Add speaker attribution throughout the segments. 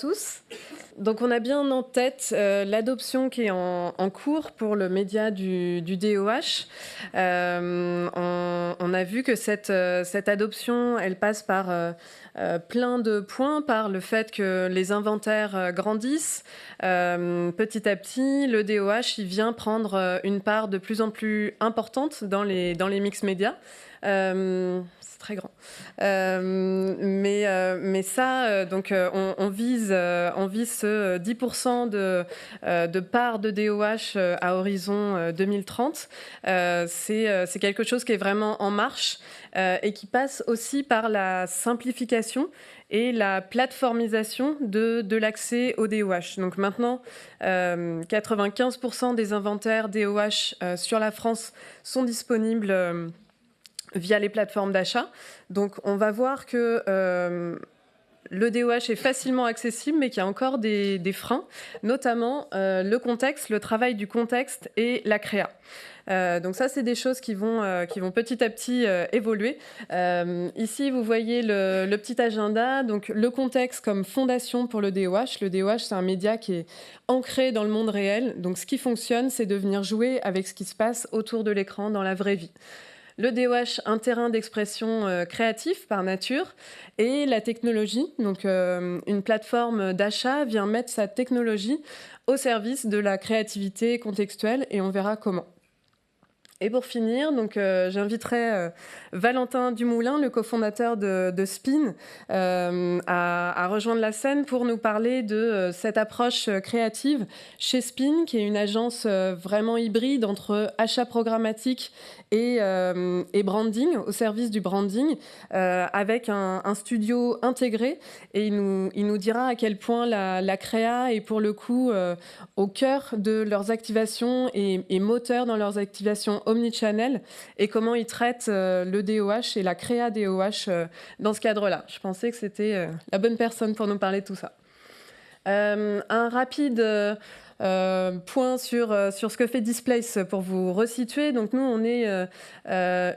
Speaker 1: tous. Donc on a bien en tête l'adoption qui est en cours pour le média du DOH. On a vu que cette adoption, elle passe par plein de points, par le fait que les inventaires grandissent. Petit à petit, le DOH il vient prendre une part de plus en plus importante dans les mix médias. Très grand. Mais ça, donc on vise ce 10% de part de DOH à horizon 2030. C'est quelque chose qui est vraiment en marche et qui passe aussi par la simplification et la plateformisation de l'accès au DOH. Donc maintenant, 95% des inventaires DOH sur la France sont disponibles via les plateformes d'achat. Donc on va voir que le DOH est facilement accessible, mais qu'il y a encore des freins, notamment le contexte, le travail du contexte et la créa. Donc ça, c'est des choses qui vont petit à petit évoluer. Ici, vous voyez le petit agenda. Donc le contexte comme fondation pour le DOH. Le DOH, c'est un média qui est ancré dans le monde réel. Donc ce qui fonctionne, c'est de venir jouer avec ce qui se passe autour de l'écran dans la vraie vie. Le DOH, un terrain d'expression créatif par nature, et la technologie, donc une plateforme d'achat vient mettre sa technologie au service de la créativité contextuelle, et on verra comment. Et pour finir, donc, j'inviterai Valentin Dumoulin, le cofondateur de Spin, à rejoindre la scène pour nous parler de cette approche créative chez Spin, qui est une agence vraiment hybride entre achat programmatique et branding, au service du branding, avec un studio intégré. Et il nous dira à quel point la créa est pour le coup au cœur de leurs activations et moteur dans leurs activations omnichannel, et comment ils traitent le DOH et la créa DOH dans ce cadre-là. Je pensais que c'était la bonne personne pour nous parler de tout ça. Un rapide point sur ce que fait Displace pour vous resituer. Donc nous, on est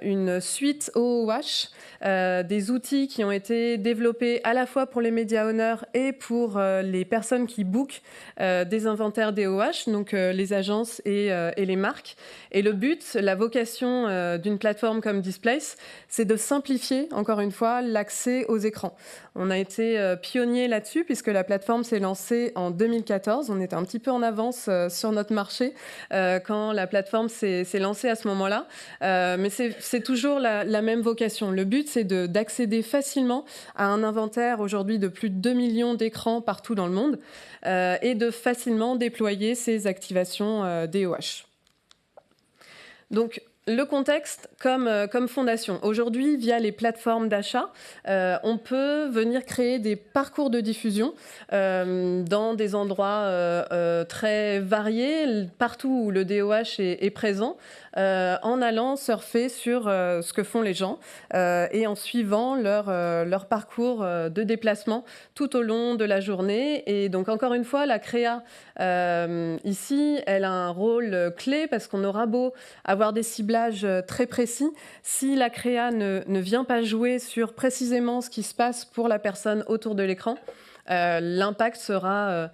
Speaker 1: une suite OOH, des outils qui ont été développés à la fois pour les média owners et pour les personnes qui bookent des inventaires DOH, donc les agences et les marques. Et le but, la vocation d'une plateforme comme Displace, c'est de simplifier, encore une fois, l'accès aux écrans. On a été pionnier là-dessus puisque la plateforme s'est lancée en 2014. On était un petit peu en avance sur notre marché quand la plateforme s'est lancée à ce moment-là. Mais c'est toujours la même vocation. Le but, c'est d'accéder facilement à un inventaire aujourd'hui de plus de 2 millions d'écrans partout dans le monde et de facilement déployer ces activations DOH. Donc, le contexte comme fondation. Aujourd'hui, via les plateformes d'achat, on peut venir créer des parcours de diffusion dans des endroits très variés, partout où le DOH est présent, en allant surfer sur ce que font les gens et en suivant leur parcours de déplacement tout au long de la journée. Et donc, encore une fois, la créa, ici, elle a un rôle clé parce qu'on aura beau avoir des ciblages très précis. Si la créa ne vient pas jouer sur précisément ce qui se passe pour la personne autour de l'écran, l'impact sera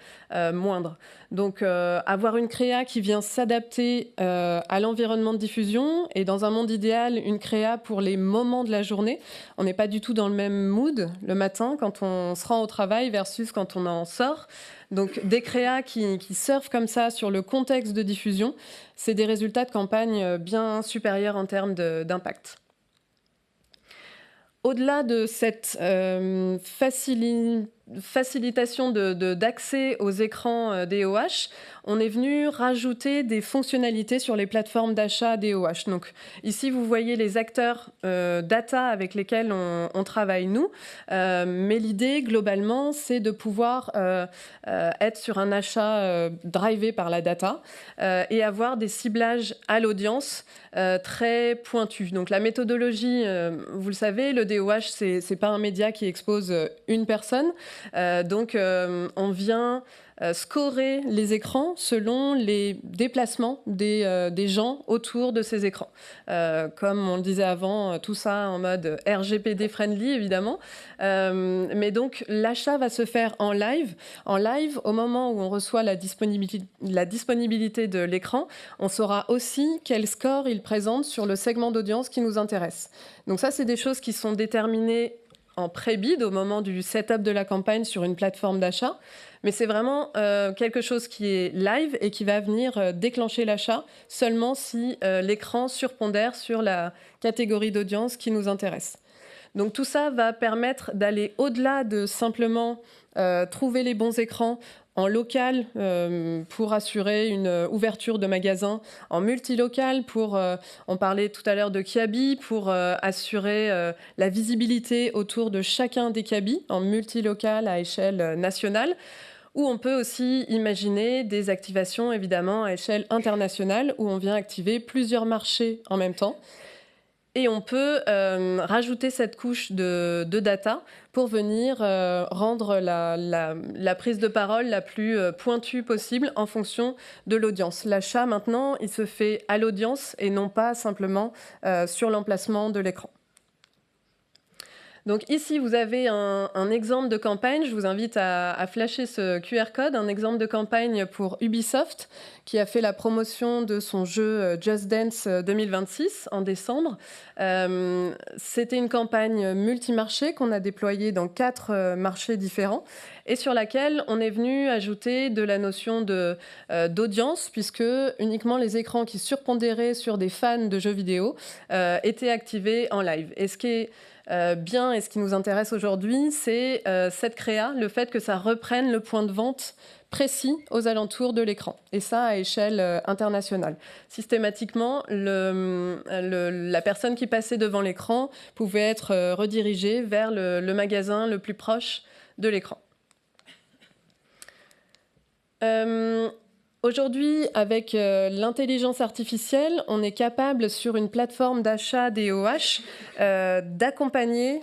Speaker 1: moindre. Donc, avoir une créa qui vient s'adapter à l'environnement de diffusion et dans un monde idéal, une créa pour les moments de la journée. On n'est pas du tout dans le même mood le matin quand on se rend au travail versus quand on en sort. Donc, des créas qui surfent comme ça sur le contexte de diffusion, c'est des résultats de campagne bien supérieurs en termes d'impact. Au-delà de cette facilitation d'accès aux écrans DOH, on est venu rajouter des fonctionnalités sur les plateformes d'achat DOH. Donc ici, vous voyez les acteurs data avec lesquels on travaille nous. Mais l'idée, globalement, c'est de pouvoir être sur un achat drivé par la data et avoir des ciblages à l'audience très pointus. Donc la méthodologie, vous le savez, le DOH, c'est pas un média qui expose une personne. Donc, on vient scorer les écrans selon les déplacements des gens autour de ces écrans. Comme on le disait avant, tout ça en mode RGPD friendly, évidemment. Mais donc, l'achat va se faire en live. En live, au moment où on reçoit la disponibilité de l'écran, on saura aussi quel score il présente sur le segment d'audience qui nous intéresse. Donc ça, c'est des choses qui sont déterminées en pré-bid au moment du setup de la campagne sur une plateforme d'achat. Mais c'est vraiment quelque chose qui est live et qui va venir déclencher l'achat seulement si l'écran surpondère sur la catégorie d'audience qui nous intéresse. Donc tout ça va permettre d'aller au-delà de simplement trouver les bons écrans en local pour assurer une ouverture de magasin, en multilocal pour, on parlait tout à l'heure de Kiabi, pour assurer la visibilité autour de chacun des Kiabi, en multilocal à échelle nationale, ou on peut aussi imaginer des activations évidemment à échelle internationale où on vient activer plusieurs marchés en même temps. Et on peut rajouter cette couche de data pour venir rendre la prise de parole la plus pointue possible en fonction de l'audience. L'achat, maintenant, il se fait à l'audience et non pas simplement sur l'emplacement de l'écran. Donc ici, vous avez un exemple de campagne. Je vous invite à flasher ce QR code, un exemple de campagne pour Ubisoft, qui a fait la promotion de son jeu Just Dance 2026 en décembre. C'était une campagne multimarché qu'on a déployée dans 4 marchés différents et sur laquelle on est venu ajouter de la notion d'audience, puisque uniquement les écrans qui surpondéraient sur des fans de jeux vidéo étaient activés en live. Et ce qui est bien et ce qui nous intéresse aujourd'hui, c'est cette créa, le fait que ça reprenne le point de vente précis aux alentours de l'écran, et ça à échelle internationale. Systématiquement, la personne qui passait devant l'écran pouvait être redirigée vers le magasin le plus proche de l'écran. Aujourd'hui, avec l'intelligence artificielle, on est capable, sur une plateforme d'achat DOH, d'accompagner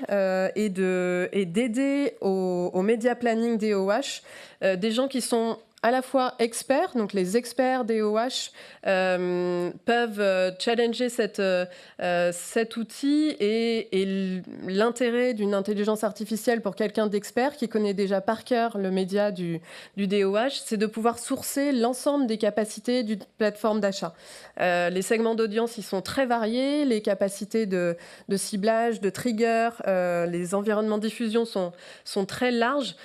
Speaker 1: et d'aider au média planning DOH des gens qui sont à la fois experts, donc les experts DOH peuvent challenger cet outil et l'intérêt d'une intelligence artificielle pour quelqu'un d'expert qui connaît déjà par cœur le média du DOH, c'est de pouvoir sourcer l'ensemble des capacités d'une plateforme d'achat. Les segments d'audience, ils sont très variés, les capacités de ciblage, de trigger, les environnements de diffusion sont très larges,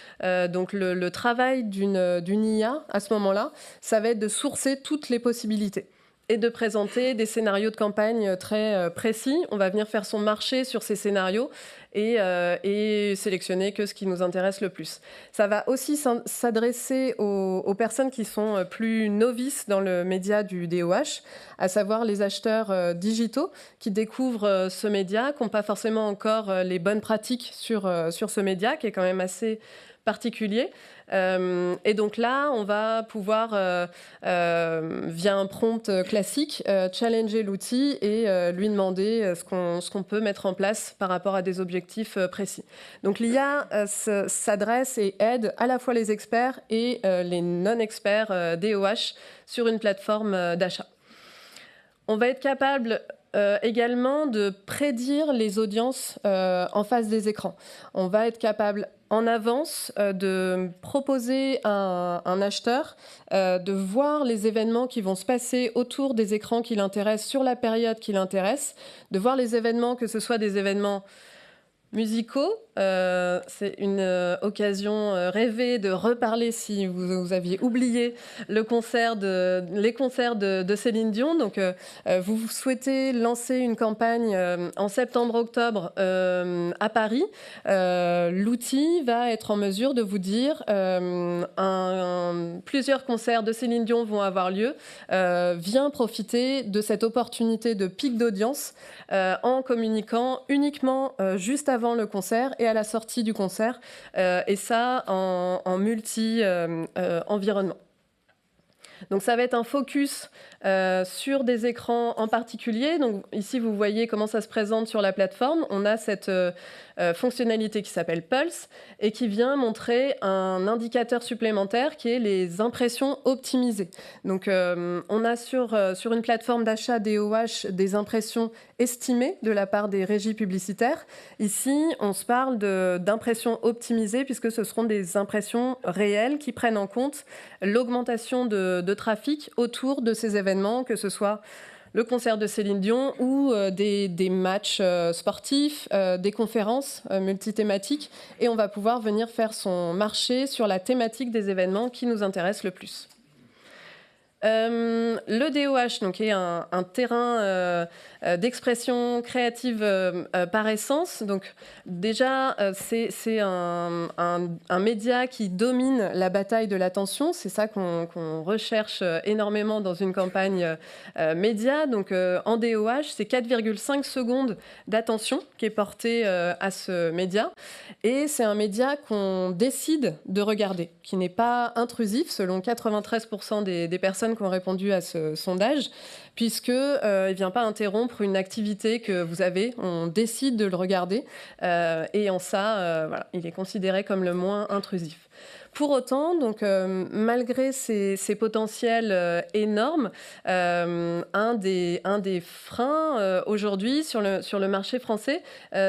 Speaker 1: donc le travail d'une IA à ce moment-là, ça va être de sourcer toutes les possibilités et de présenter des scénarios de campagne très précis. On va venir faire son marché sur ces scénarios et sélectionner que ce qui nous intéresse le plus. Ça va aussi s'adresser aux personnes qui sont plus novices dans le média du DOH, à savoir les acheteurs digitaux qui découvrent ce média, qui n'ont pas forcément encore les bonnes pratiques sur ce média, qui est quand même assez particulier. Et donc là, on va pouvoir, via un prompt classique, challenger l'outil et lui demander ce qu'on peut mettre en place par rapport à des objectifs précis. Donc l'IA s'adresse et aide à la fois les experts et les non-experts DOH sur une plateforme d'achat. On va être capable également de prédire les audiences en face des écrans. On va être capable en avance de proposer à un acheteur de voir les événements qui vont se passer autour des écrans qui l'intéressent sur la période qui l'intéresse, de voir les événements, que ce soit des événements musicaux. C'est une occasion rêvée de reparler, si vous aviez oublié, les concerts de Céline Dion. Donc, vous souhaitez lancer une campagne en septembre-octobre à Paris. L'outil va être en mesure de vous dire plusieurs concerts de Céline Dion vont avoir lieu. Viens profiter de cette opportunité de pic d'audience en communiquant uniquement juste avant le concert et à la sortie du concert, et ça en multi-environnement. Donc ça va être un focus sur des écrans en particulier. Donc ici, vous voyez comment ça se présente sur la plateforme. On a cette fonctionnalité qui s'appelle Pulse et qui vient montrer un indicateur supplémentaire qui est les impressions optimisées. Donc on a sur une plateforme d'achat DOH des impressions estimées de la part des régies publicitaires. Ici, on se parle d'impressions optimisées puisque ce seront des impressions réelles qui prennent en compte l'augmentation de trafic autour de ces événements, que ce soit le concert de Céline Dion ou des matchs sportifs, des conférences multithématiques. Et on va pouvoir venir faire son marché sur la thématique des événements qui nous intéressent le plus. Le DOH donc, est un terrain d'expression créative par essence. Donc, déjà, c'est un média qui domine la bataille de l'attention. C'est ça qu'on recherche énormément dans une campagne média. Donc, en DOH, c'est 4,5 secondes d'attention qui est portée à ce média. Et c'est un média qu'on décide de regarder, qui n'est pas intrusif, selon 93% des personnes qui ont répondu à ce sondage, puisqu'il ne vient pas interrompre une activité que vous avez. On décide de le regarder et en ça, voilà, il est considéré comme le moins intrusif. Pour autant, donc, malgré ces potentiels énormes, un des freins aujourd'hui sur le marché français,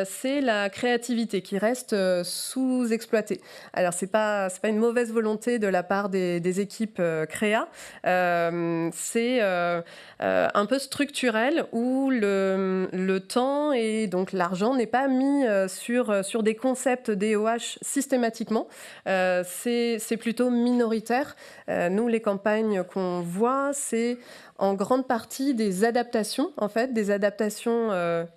Speaker 1: c'est la créativité qui reste sous-exploitée. Alors, c'est pas une mauvaise volonté de la part des équipes créa, c'est un peu structurel où le temps et donc l'argent n'est pas mis sur des concepts DOH systématiquement. C'est plutôt minoritaire. Nous, les campagnes qu'on voit, c'est en grande partie des adaptations, en fait, des adaptations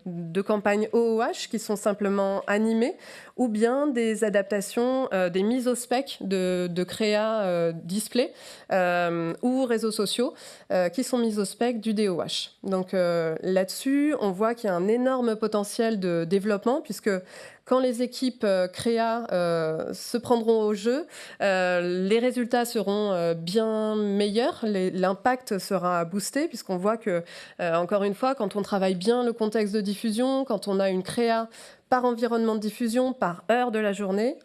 Speaker 1: de campagnes OOH qui sont simplement animées, ou bien des adaptations, des mises au spec de créa display ou réseaux sociaux qui sont mises au spec du DOH. Donc là-dessus, on voit qu'il y a un énorme potentiel de développement, puisque quand les équipes créa se prendront au jeu, les résultats seront bien meilleurs, l'impact sera boosté, puisqu'on voit que, encore une fois, quand on travaille bien le contexte de diffusion, quand on a une créa par environnement de diffusion, par heure de la journée,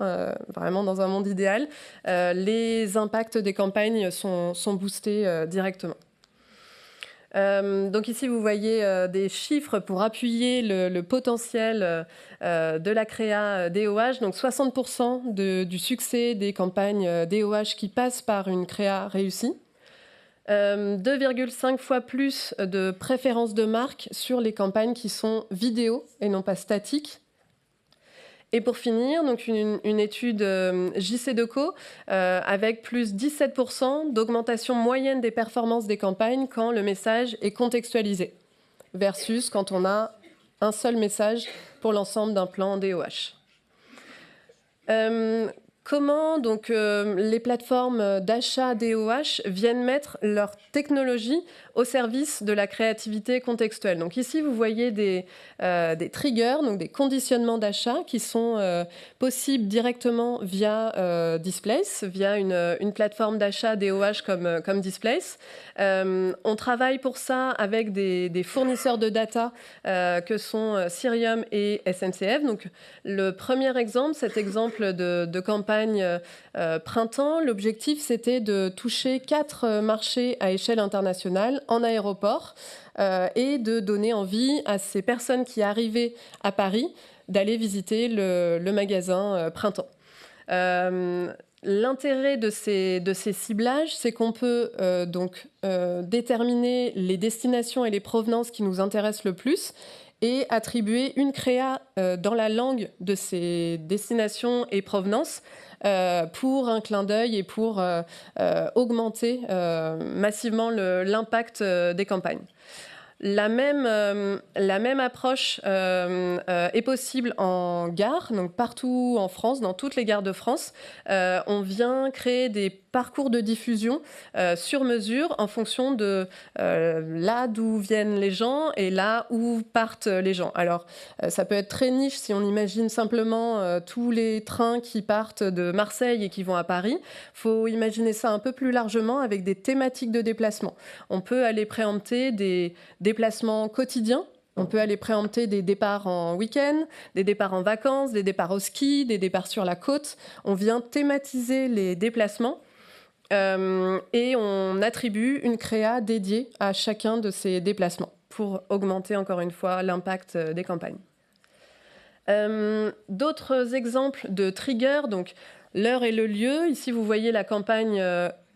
Speaker 1: vraiment dans un monde idéal, les impacts des campagnes sont boostés directement. Donc ici, vous voyez des chiffres pour appuyer le potentiel de la créa DOH. Donc 60% du succès des campagnes DOH qui passent par une créa réussie. 2,5 fois plus de préférence de marque sur les campagnes qui sont vidéo et non pas statiques. Et pour finir, donc une étude JCDecaux avec plus 17% d'augmentation moyenne des performances des campagnes quand le message est contextualisé, versus quand on a un seul message pour l'ensemble d'un plan DOH. Comment donc les plateformes d'achat DOH viennent mettre leur technologie au service de la créativité contextuelle. Donc ici, vous voyez des triggers, donc des conditionnements d'achat qui sont possibles directement via Displace, via une plateforme d'achat DOH comme Displace. On travaille pour ça avec des fournisseurs de data que sont Cirium et SNCF. Donc le premier exemple, cet exemple de campagne printemps, l'objectif c'était de toucher 4 marchés à échelle internationale en aéroport et de donner envie à ces personnes qui arrivaient à Paris d'aller visiter le magasin printemps. L'intérêt de ces ciblages, c'est qu'on peut déterminer les destinations et les provenances qui nous intéressent le plus et attribuer une créa dans la langue de ces destinations et provenances pour un clin d'œil et pour augmenter massivement l'impact des campagnes. La même approche est possible en gare, donc partout en France, dans toutes les gares de France. On vient créer des parcours de diffusion sur mesure en fonction de là d'où viennent les gens et là où partent les gens. Alors, ça peut être très niche si on imagine simplement tous les trains qui partent de Marseille et qui vont à Paris. Il faut imaginer ça un peu plus largement avec des thématiques de déplacement. On peut aller préempter des déplacements quotidiens. On peut aller préempter des départs en week-end, des départs en vacances, des départs au ski, des départs sur la côte. On vient thématiser les déplacements et on attribue une créa dédiée à chacun de ces déplacements pour augmenter encore une fois l'impact des campagnes. D'autres exemples de triggers, donc l'heure et le lieu. Ici, vous voyez la campagne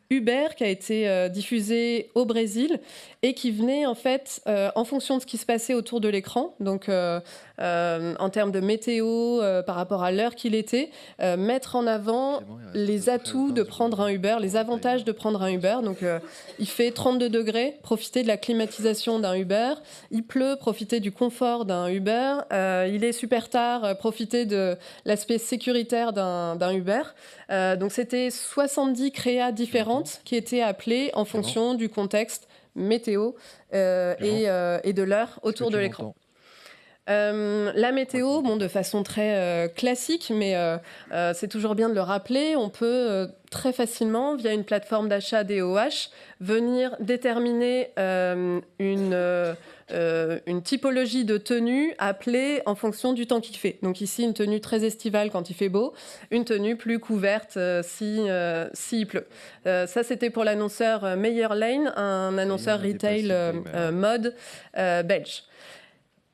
Speaker 1: Uber qui a été diffusée au Brésil et qui venait en fait en fonction de ce qui se passait autour de l'écran, donc en termes de météo par rapport à l'heure qu'il était, mettre en avant les atouts de prendre un Uber, les avantages de prendre un Uber. Donc il fait 32 degrés, profitez de la climatisation d'un Uber, il pleut, profitez du confort d'un Uber, il est super tard, profitez de l'aspect sécuritaire d'un Uber. Donc c'était 70 créas différentes qui étaient appelées en fonction du contexte météo et de l'heure autour de l'écran. La météo, bon, de façon très classique, mais c'est toujours bien de le rappeler, on peut très facilement, via une plateforme d'achat DOH, venir déterminer une typologie de tenue appelée en fonction du temps qu'il fait. Donc ici, une tenue très estivale quand il fait beau, une tenue plus couverte s'il pleut. Ça, c'était pour l'annonceur Meyer Lane, un annonceur retail mode belge.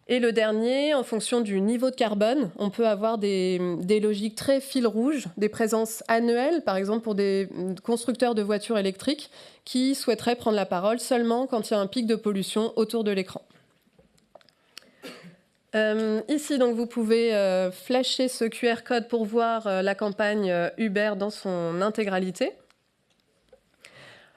Speaker 1: Et le dernier, en fonction du niveau de carbone, on peut avoir des logiques très fil rouge, des présences annuelles, par exemple pour des constructeurs de voitures électriques qui souhaiteraient prendre la parole seulement quand il y a un pic de pollution autour de l'écran. Ici, donc, vous pouvez flasher ce QR code pour voir la campagne Uber dans son intégralité.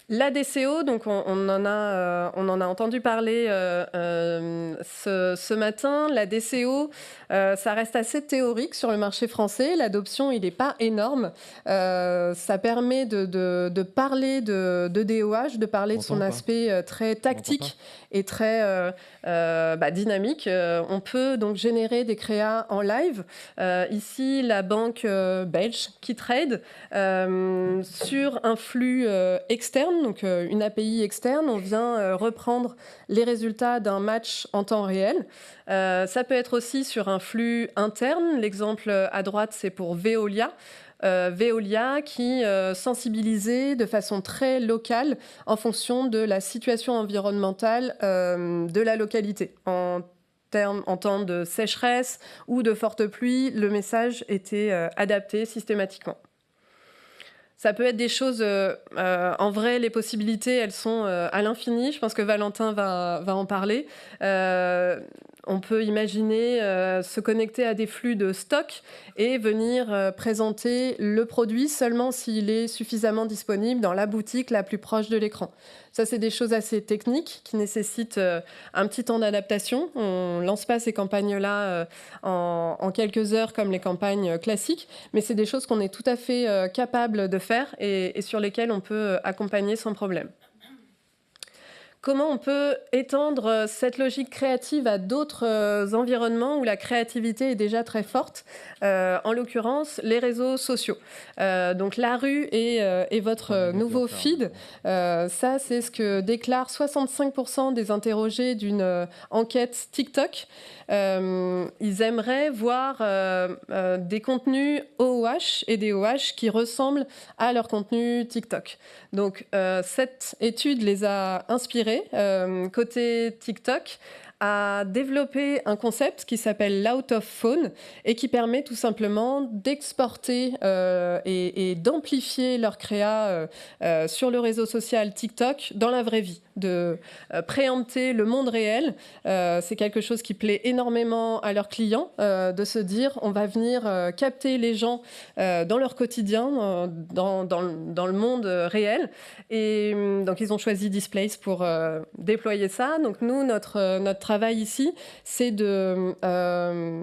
Speaker 1: La DCO, donc on en a entendu parler ce matin. La DCO, ça reste assez théorique sur le marché français. L'adoption, il n'est pas énorme. Ça permet de parler de DOH, de parler de son aspect très tactique et très dynamique. On peut donc générer des créas en live. Ici, la banque belge KeyTrade, sur un flux externe, donc une API externe, on vient reprendre les résultats d'un match en temps réel. Ça peut être aussi sur un flux interne. L'exemple à droite, c'est pour Veolia. Veolia qui sensibilisait de façon très locale en fonction de la situation environnementale de la localité. En temps de sécheresse ou de forte pluie, le message était adapté systématiquement. Ça peut être des choses, en vrai, les possibilités, elles sont à l'infini. Je pense que Valentin va en parler. On peut imaginer se connecter à des flux de stock et venir présenter le produit seulement s'il est suffisamment disponible dans la boutique la plus proche de l'écran. Ça, c'est des choses assez techniques qui nécessitent un petit temps d'adaptation. On ne lance pas ces campagnes-là en quelques heures comme les campagnes classiques, mais c'est des choses qu'on est tout à fait capable de faire et sur lesquelles on peut accompagner sans problème. Comment on peut étendre cette logique créative à d'autres environnements où la créativité est déjà très forte, en l'occurrence les réseaux sociaux. Donc la rue et votre nouveau feed, ça c'est ce que déclarent 65% des interrogés d'une enquête TikTok. Ils aimeraient voir des contenus OOH et DOH qui ressemblent à leur contenu TikTok. Donc cette étude les a inspirés côté TikTok à développer un concept qui s'appelle l'out of phone et qui permet tout simplement d'exporter et d'amplifier leur créa sur le réseau social TikTok dans la vraie vie. de préempter le monde réel. C'est quelque chose qui plaît énormément à leurs clients, de se dire on va venir capter les gens dans leur quotidien, dans le monde réel. Et donc ils ont choisi Displace pour déployer ça. Donc nous, notre travail ici, c'est de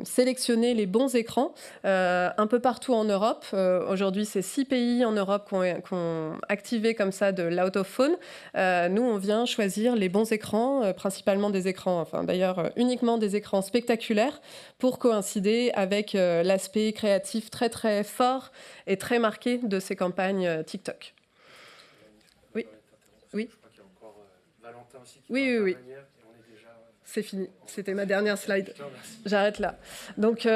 Speaker 1: sélectionner les bons écrans un peu partout en Europe. Aujourd'hui, c'est 6 pays en Europe qui ont activé comme ça de l'out of phone. Nous, on vient choisir les bons écrans, principalement des écrans, enfin d'ailleurs uniquement des écrans spectaculaires pour coïncider avec l'aspect créatif très très fort et très marqué de ces campagnes TikTok. Oui. Oui.
Speaker 2: Je crois qu'il y a encore Valentin aussi qui
Speaker 1: oui. C'est fini. C'était ma dernière slide. J'arrête là. Donc,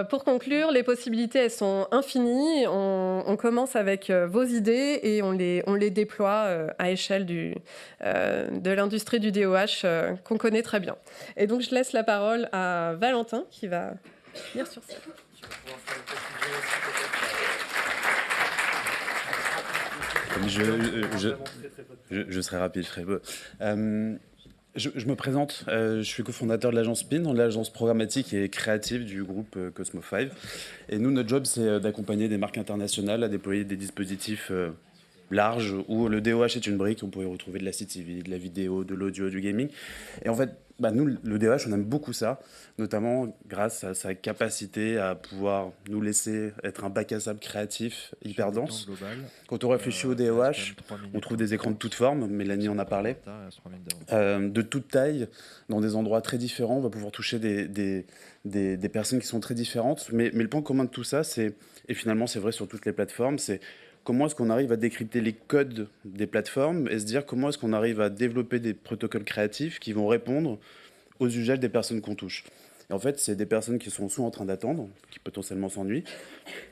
Speaker 1: pour conclure, les possibilités, elles sont infinies. On commence avec vos idées et on les déploie à échelle de l'industrie du DOH qu'on connaît très bien. Et donc, je laisse la parole à Valentin qui va venir sur scène.
Speaker 3: Je serai rapide, je serai peu. Je me présente, je suis cofondateur de l'agence PIN, l'agence programmatique et créative du groupe Cosmo 5. Et nous, notre job, c'est d'accompagner des marques internationales à déployer des dispositifs larges où le DOH est une brique. On pourrait retrouver de la CTV, de la vidéo, de l'audio, du gaming. Et en fait, nous, le DOH, on aime beaucoup ça, notamment grâce à sa capacité à pouvoir nous laisser être un bac à sable créatif hyper dense. Quand on réfléchit au DOH, on trouve des écrans de toutes formes, Mélanie en a parlé, de toute taille, dans des endroits très différents. On va pouvoir toucher des personnes qui sont très différentes. Mais le point commun de tout ça, et finalement c'est vrai sur toutes les plateformes, c'est comment est-ce qu'on arrive à décrypter les codes des plateformes et se dire comment est-ce qu'on arrive à développer des protocoles créatifs qui vont répondre aux usages des personnes qu'on touche. Et en fait, c'est des personnes qui sont soit en train d'attendre, qui potentiellement s'ennuient,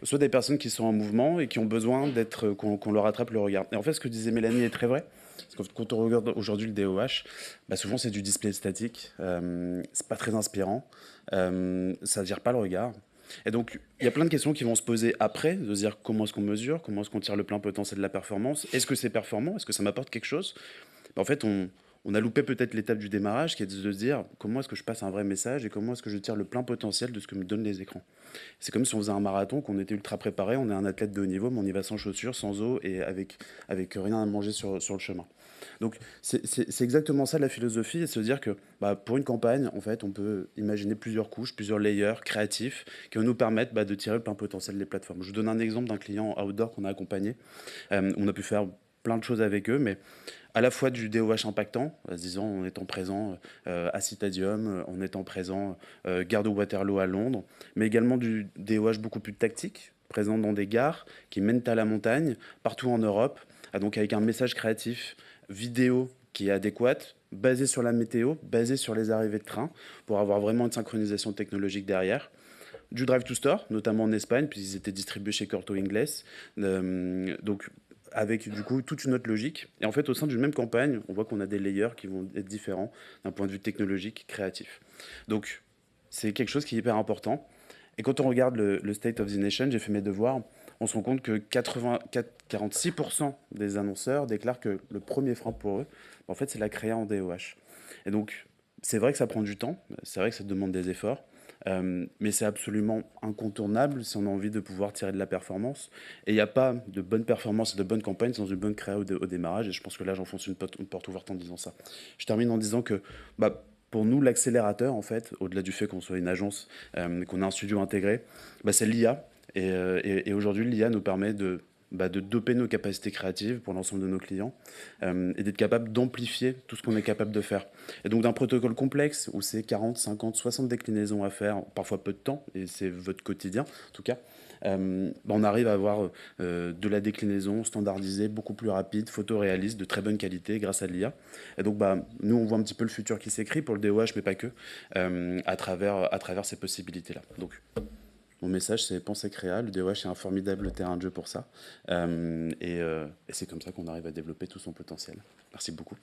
Speaker 3: soit des personnes qui sont en mouvement et qui ont besoin qu'on leur attrape le regard. Et en fait, ce que disait Mélanie est très vrai. Parce que quand on regarde aujourd'hui le DOH, souvent c'est du display statique, c'est pas très inspirant, ça ne gère pas le regard. Et donc, il y a plein de questions qui vont se poser après, de se dire comment est-ce qu'on mesure, comment est-ce qu'on tire le plein potentiel de la performance, est-ce que c'est performant, est-ce que ça m'apporte quelque chose. En fait, on a loupé peut-être l'étape du démarrage qui est de se dire comment est-ce que je passe un vrai message et comment est-ce que je tire le plein potentiel de ce que me donnent les écrans. C'est comme si on faisait un marathon, qu'on était ultra préparé, on est un athlète de haut niveau, mais on y va sans chaussures, sans eau et avec rien à manger sur le chemin. Donc c'est exactement ça la philosophie, et se dire que pour une campagne, en fait, on peut imaginer plusieurs couches, plusieurs layers créatifs qui vont nous permettre de tirer le plein potentiel des plateformes. Je vous donne un exemple d'un client outdoor qu'on a accompagné. On a pu faire plein de choses avec eux, mais à la fois du DOH impactant, disons en étant présent à Citadium, en étant présent gare de Waterloo à Londres, mais également du DOH beaucoup plus tactique, présent dans des gares qui mènent à la montagne, partout en Europe, donc avec un message créatif vidéo qui est adéquate, basée sur la météo, basée sur les arrivées de train, pour avoir vraiment une synchronisation technologique derrière. Du Drive to Store, notamment en Espagne, puisqu'ils étaient distribués chez Corto Inglés. Donc, avec du coup toute une autre logique. Et en fait, au sein d'une même campagne, on voit qu'on a des layers qui vont être différents d'un point de vue technologique, créatif. Donc, c'est quelque chose qui est hyper important. Et quand on regarde le State of the Nation, j'ai fait mes devoirs, on se rend compte que 46% des annonceurs déclarent que le premier frein pour eux, en fait, c'est la créa en DOH. Et donc, c'est vrai que ça prend du temps, c'est vrai que ça demande des efforts, mais c'est absolument incontournable si on a envie de pouvoir tirer de la performance. Et il n'y a pas de bonne performance et de bonne campagne sans une bonne créa au démarrage. Et je pense que là, j'enfonce une porte ouverte en disant ça. Je termine en disant que pour nous, l'accélérateur, en fait, au-delà du fait qu'on soit une agence, qu'on a un studio intégré, c'est l'IA. Et aujourd'hui, l'IA nous permet de doper nos capacités créatives pour l'ensemble de nos clients et d'être capable d'amplifier tout ce qu'on est capable de faire. Et donc d'un protocole complexe où c'est 40, 50, 60 déclinaisons à faire, parfois peu de temps, et c'est votre quotidien en tout cas, on arrive à avoir de la déclinaison standardisée, beaucoup plus rapide, photoréaliste, de très bonne qualité grâce à l'IA. Et donc nous on voit un petit peu le futur qui s'écrit pour le DOH, mais pas que, à travers ces possibilités-là. Donc, mon message, c'est penser créa. Le DOH est un formidable terrain de jeu pour ça. Et c'est comme ça qu'on arrive à développer tout son potentiel. Merci beaucoup.